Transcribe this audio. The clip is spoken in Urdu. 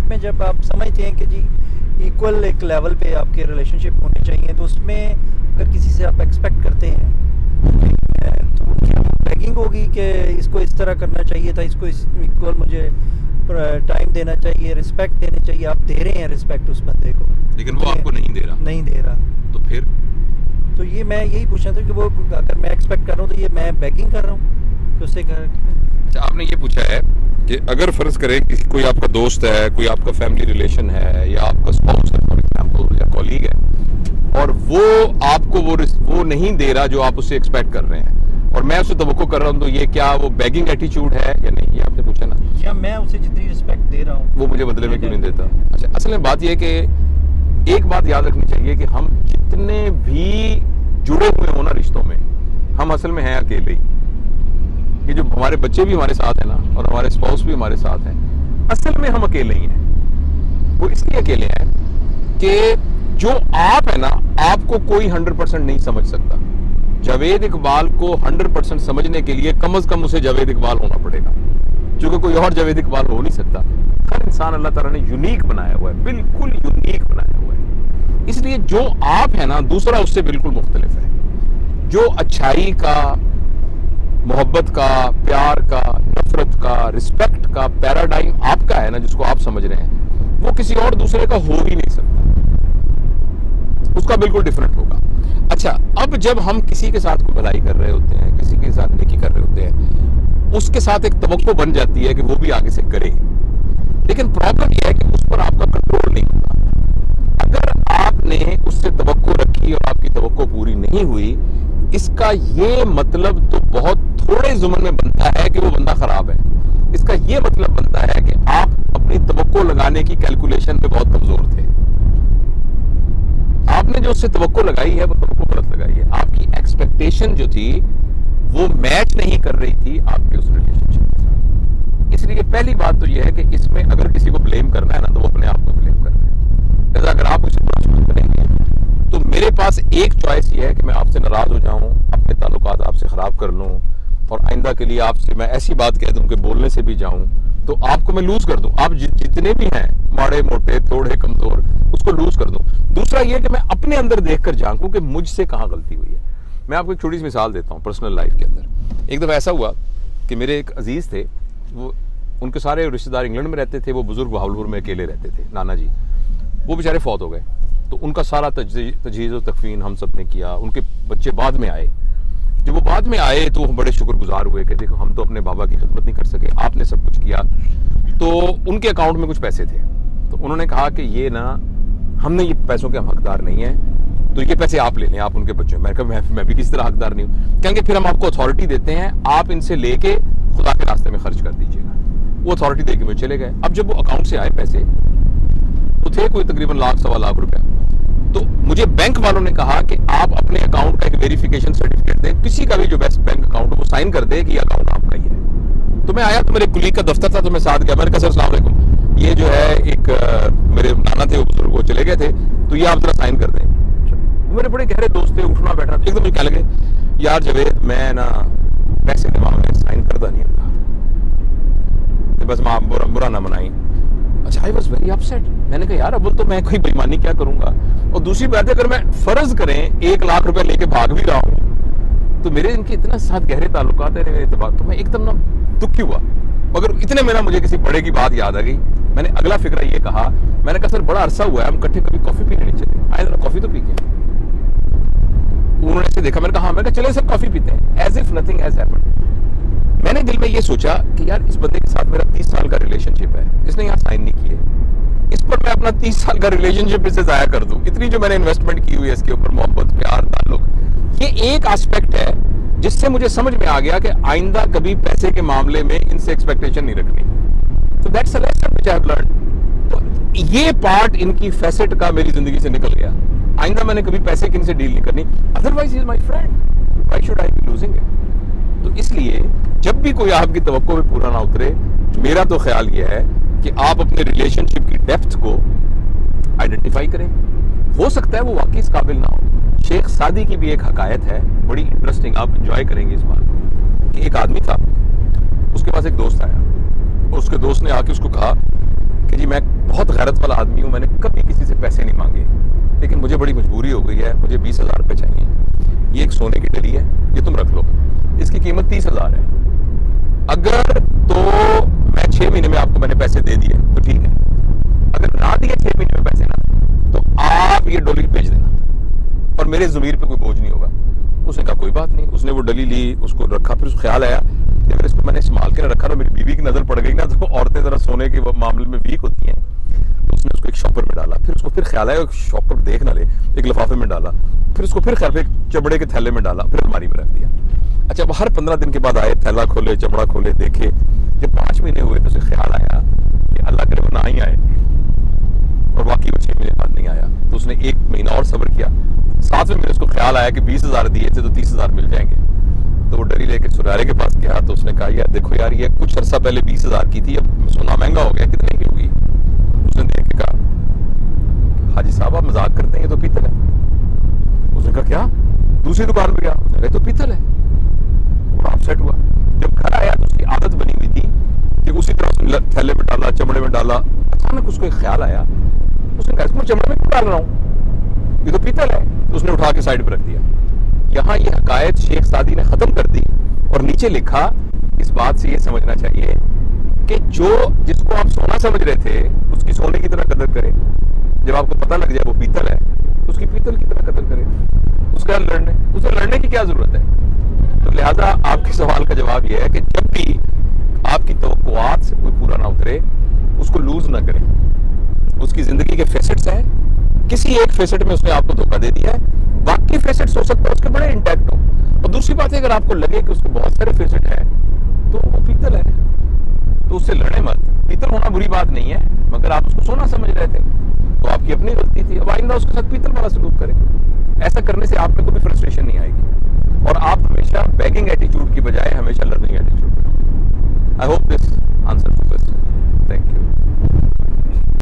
شپ میں جب آپ سمجھتے ہیں کہ جی ایکول ایک لیول پہ آپ کے ریلیشن شپ ہونے چاہیے، تو اس میں اگر کسی سے آپ ایکسپیکٹ کرتے ہیں تو کیا بیگنگ ہوگی کہ اس کو اس طرح کرنا چاہیے تھا، اس کو اس ایکول مجھے ٹائم دینا چاہیے، رسپیکٹ دینا چاہیے، آپ دے رہے ہیں رسپیکٹ اس بندے کو لیکن وہ آپ کو نہیں دے رہا تو پھر تو یہ میں یہی پوچھنا تھا کہ وہ اگر میں ایکسپیکٹ کر رہا ہوں تو یہ میں بیگنگ کر رہا ہوں تو اس سے اچھا آپ نے یہ پوچھا ہے کہ اگر فرض کریں کہ کوئی آپ کا دوست ہے، کوئی آپ کا فیملی ریلیشن ہے، یا آپ کا اسپاؤس ہے فار ایگزامپل، یا کولیگ ہے، اور وہ آپ کو وہ نہیں دے رہا جو آپ اس سے ایکسپیکٹ کر رہے ہیں، اور میں اسے توقع کر رہا ہوں، تو یہ کیا وہ بیگنگ ایٹیچیوڈ ہے یا نہیں؟ یہ آپ نے پوچھا نا، یا میں اسے جتنی رسپیکٹ دے رہا ہوں وہ مجھے بدلے میں کیوں نہیں دیتا؟ اچھا اصل میں بات یہ ہے کہ ایک بات یاد رکھنی چاہیے کہ ہم جتنے بھی جڑے ہوئے ہوں نا رشتوں میں، ہم اصل میں ہیں اکیلے ہی. یہ جو ہمارے بچے بھی ہمارے ساتھ ہیں نا، اور ہمارے اسپاؤس بھی ہمارے ساتھ ہیں، اصل میں ہم اکیلے ہی ہیں. وہ اس لیے اکیلے ہیں کہ جو آپ ہے نا، آپ کو کوئی 100% نہیں سمجھ سکتا. جاوید اقبال کو 100% سمجھنے کے لیے کم از کم اسے جاوید اقبال ہونا پڑے گا، چونکہ کوئی اور جاوید اقبال ہو نہیں سکتا. ہر انسان اللہ تعالیٰ نے یونیک بنایا ہوا ہے، بالکل یونیک بنایا ہوا ہے. اس لیے جو آپ ہے نا، دوسرا اس سے بالکل مختلف ہے. جو اچھائی کا، محبت کا، پیار کا، نفرت کا، رسپیکٹ کا پیراڈائم آپ کا ہے نا، جس کو آپ سمجھ رہے ہیں، وہ کسی اور دوسرے کا ہو ہی نہیں سکتا. اس کا بالکل ڈیفرنٹ ہوگا. اچھا اب جب ہم کسی کے ساتھ کوئی بھلائی کر رہے ہوتے ہیں، کسی کے ساتھ نیکی کر رہے ہوتے ہیں، اس کے ساتھ ایک توقع بن جاتی ہے کہ وہ بھی آگے سے کرے، لیکن پرابلم یہ ہے کہ اس پر آپ کا کنٹرول نہیں ہوتا. اگر آپ نے اس سے توقع رکھی اور آپ کی توقع پوری نہیں ہوئی، اس کا یہ مطلب تو بہت تھوڑے زمن میں بنتا ہے کہ وہ بندہ خراب ہے. اس کا یہ مطلب بنتا ہے کہ آپ اپنی توقع لگانے کی کیلکولیشن پہ بہت کمزور تھے. آپ نے جو اس سے توقع لگائی ہے وہ توقع غلط لگائی ہے. آپ کی ایکسپیکٹیشن جو تھی وہ میچ نہیں کر رہی تھی آپ کے اس ریلیشن شپ کے ساتھ. اس لیے پہلی بات تو یہ ہے کہ اس میں اگر کسی کو بلیم کرنا ہے نا، تو وہ اپنے آپ کو بلیم کرنا ہے. لہٰذا اگر آپ اسے پروسیس کریں گے تو میرے پاس ایک چوائس یہ ہے کہ میں آپ سے ناراض ہو جاؤں، اپنے تعلقات آپ سے خراب کر لوں، اور آئندہ کے لیے آپ سے میں ایسی بات کہہ دوں کہ بولنے سے بھی جاؤں تو آپ کو میں لوز کر دوں. آپ جتنے بھی ہیں، ماڑے موٹے، توڑے کمزور، اس کو لوز کر دوں. دوسرا یہ کہ میں اپنے اندر دیکھ کر جھانکوں کہ مجھ سے کہاں غلطی ہوئی ہے. میں آپ کو ایک چھوٹی سی مثال دیتا ہوں پرسنل لائف کے اندر. ایک دفعہ ایسا ہوا کہ میرے ایک عزیز تھے، وہ ان کے سارے رشتہ دار انگلینڈ میں رہتے تھے، وہ بزرگ بہاولپور میں اکیلے رہتے تھے، نانا جی. وہ بیچارے فوت ہو گئے، تو ان کا سارا تجہیز و تکفین ہم سب نے کیا. ان کے بچے بعد میں آئے. جب وہ بعد میں آئے تو ہم بڑے شکر گزار ہوئے کہ دیکھو ہم تو اپنے بابا کی خدمت نہیں کر سکے، آپ نے سب کچھ کیا. تو ان کے اکاؤنٹ میں کچھ پیسے تھے، تو انہوں نے کہا کہ یہ نا، ہم نے یہ پیسوں کے ہم حقدار نہیں ہیں، تو یہ پیسے آپ لے لیں، آپ ان کے بچوں. میں نے کہا میں بھی کس طرح حقدار نہیں ہوں. کہیں گے پھر ہم آپ کو اتھارٹی دیتے ہیں، آپ ان سے لے کے خدا کے راستے میں خرچ کر دیجیے گا. وہ اتھارٹی دے کے مجھے چلے گئے. اب جب وہ اکاؤنٹ سے آئے پیسے، تو تھے کوئی تقریباً 1 لاکھ 1.25 لاکھ روپے. تو مجھے بینک والوں نے کہا کہ آپ اپنے اکاؤنٹ کا ایک ویریفیکیشن سرٹیفکیٹ دیں، کسی کا بھی جو بیسٹ بینک اکاؤنٹ ہو وہ سائن کر دے کہ یہ اکاؤنٹ آپ کا ہی ہے. تو میں آیا تو میرے کلیگ کا دفتر تھا، تو میں ساتھ گیا. میں نے کہا سر السلام علیکم، یہ جو ہے ایک میرے نانا تھے، وہ بزرگ وہ چلے گئے تھے، تو یہ آپ ذرا سائن کر دیں. میرے بڑے گہرے دوست تھے، اٹھنا بیٹھنا. ایک دم مجھے کہنے لگے یار جاوید، میں نا پیسے کے معاملے میں سائن کرتا نہیں ہوں، بس برا نہ منائیں. اچھا I was very upset. میں نے کہا یار اب تو میں کوئی بےایمانی کیا کروں گا، اور دوسری بات ہے اگر میں فرض کریں 1 لاکھ روپے لے کے بھاگ بھی رہا ہوں، تو میرے ان کے اتنا ساتھ گہرے تعلقات ہیں میرے اعتبار، تو میں ایک دم نا دکھی ہوا. مگر اتنے میں نا مجھے کسی بڑے کی بات یاد آ گئی. میں نے اگلا فکرہ یہ کہا، میں نے کہا سر بڑا عرصہ ہوا ہے ہم کٹھے کبھی کافی پینے نہیں چلے، آئے ذرا کافی تو پی کے. انہوں نے ایسے دیکھا. میں نے کہا ہاں. میں نے کہا چلے سر کافی پیتے ہیں. As if nothing has happened. میں نے دل میں یہ سوچا کہ یار اس بندے کے ساتھ میرا 30 سال کا ریلیشن شپ ہے، اس نے یہاں سائن نہیں کیے، اس پر میں اپنا 30 سال کا ریلیشن شپ اسے ضائع کر دوں. اتنی جو میں نے انویسٹمنٹ کی ہوئی ہے اس کے اوپر، محبت، پیار، تعلق. یہ ایک آسپیکٹ ہے جس سے مجھے سمجھ میں آ گیا کہ آئندہ کبھی پیسے کے معاملے میں ان سے ایکسپیکٹیشن نہیں رکھنی. تو that's a lesson which I have learned. تو یہ پارٹ ان کی فیسٹ کا میری زندگی سے نکل گیا. آئندہ میں نے کبھی پیسے کی ان سے ڈیل نہیں کرنی. Otherwise he is my friend, why should I be losing it. تو اس لیے جب بھی کوئی آپ کی توقع میں پورا نہ اترے، میرا تو خیال یہ ہے کہ آپ اپنے ریلیشن شپ کی ڈیپتھ کو آئیڈینٹیفائی کریں. ہو سکتا ہے وہ واقعی اس قابل نہ ہو. شیخ سعدی کی بھی ایک حکایت ہے بڑی انٹرسٹنگ، آپ انجوائے کریں گے اس بات کو. کہ ایک آدمی تھا، اس کے پاس ایک دوست آیا، اور اس کے دوست نے آ کے اس کو کہا کہ جی میں بہت ایک سونے کی ڈلی ہے، یہ تم رکھ لو، اس کی قیمت 30,000 ہے، اگر تو میں 6 مہینے میں آپ کو میں نے پیسے دے دیے تو ٹھیک ہے، اگر نہ دیے 6 مہینے میں پیسے نا تو آپ یہ ڈولی بیچ دینا اور میرے ضمیر پہ کوئی بوجھ نہیں ہوگا۔ اس نے کہا کوئی بات نہیں، اس نے وہ ڈلی لی، اس کو رکھا، پھر اس کو خیال آیا کہ اگر اس کو میں نے استعمال کے رکھا تو میری بیوی کی نظر پڑ گئی نا، تو عورتیں ذرا سونے کے معاملے میں ویک ہوتی ہیں، اس نے اس کو ایک شاپر میں ڈالا، پھر اس کو پھر خیال آیا ایک شاپر دیکھ نہ لے، ایک لفافے میں ڈالا، پھر اس کو پھر خیال ایک چمڑے کے تھیلے میں ڈالا، پھر الماری میں رکھ دیا۔ اچھا اب ہر 15 دن کے بعد آئے، تھیلا کھولے، چمڑا کھولے، دیکھے، جب 5 مہینے ہوئے تو اسے خیال آیا کہ اللہ کرے وہ نہ ہی آئے، اور واقعی وہ 6 مہینے بعد نہیں آیا، تو اس نے 1 مہینہ اور صبر کیا، 7ویں مہینے اس کو خیال آیا کہ 20,000 دیے تھے تو 30,000 مل جائیں گے، تو وہ ڈری لے کے سنارے کے پاس گیا، تو اس نے کہا یار دیکھو یار یہ کچھ عرصہ پہلے 20,000 کی تھی، اب سونا مہنگا ہو گیا، کتنے کی ہوگی؟ اس نے دیکھ کے کہا حاجی صاحب آپ مذاق کرتے ہیں، یہ تو پیتل ہے۔ اس نے کہا کیا؟ دوسری دکان پہ گیا، اس نے کہا یہ تو پیتل ہے، وہ آپ سیٹ ہوا۔ جب گھر آیا تو اس کی عادت بنی ہوئی تھی کہ اسی طرح اس نے تھیلے میں ڈالا، چمڑے میں ڈالا، اچانک اس کو ایک خیال آیا، اس نے کہا اس کو چمڑے میں کیوں ڈال رہا ہوں، یہ تو پیتل ہے، تو اس نے اٹھا کے سائڈ پہ رکھ دیا۔ یہاں یہ حقائق شیخ سعدی نے ختم کر دی اور نیچے لکھا اس بات سے یہ سمجھنا چاہیے کہ جس کو آپ سونا سمجھ رہے تھے اس کی سونے کی طرح قدر کرے، جب آپ کو پتہ لگ جائے وہ پیتل ہے تو اس کی پیتل کی طرح قدر کرے، اسے لڑنے کی کیا ضرورت ہے؟ تو لہٰذا آپ کے سوال کا جواب یہ ہے کہ جب بھی آپ کی توقعات سے کوئی پورا نہ اترے اس کو لوز نہ کریں، اس کی زندگی کے فیسٹس ہیں، کسی ایک فیسٹ میں اس نے آپ کو دھوکہ دے دیا ہے، باقی فیسٹس ہو سکتا ہے اس کے بڑے انٹیکٹ ہوں، اور دوسری بات ہے اگر آپ کو لگے کہ اس کے بہت سارے فیسٹ ہیں تو وہ پیتل ہے، تو اس سے لڑیں مت۔ پیتل ہونا بری بات نہیں ہے، مگر آپ اس کو سونا سمجھ رہے تھے تو آپ کی اپنی غلطی تھی، اب آئندہ اس کے ساتھ پیتل والا سلوک کریں، ایسا کرنے سے آپ میں کوئی فرسٹریشن نہیں آئے گی، اور آپ ہمیشہ بیگنگ ایٹیٹیوڈ کی بجائے ہمیشہ learning attitude. I hope this answers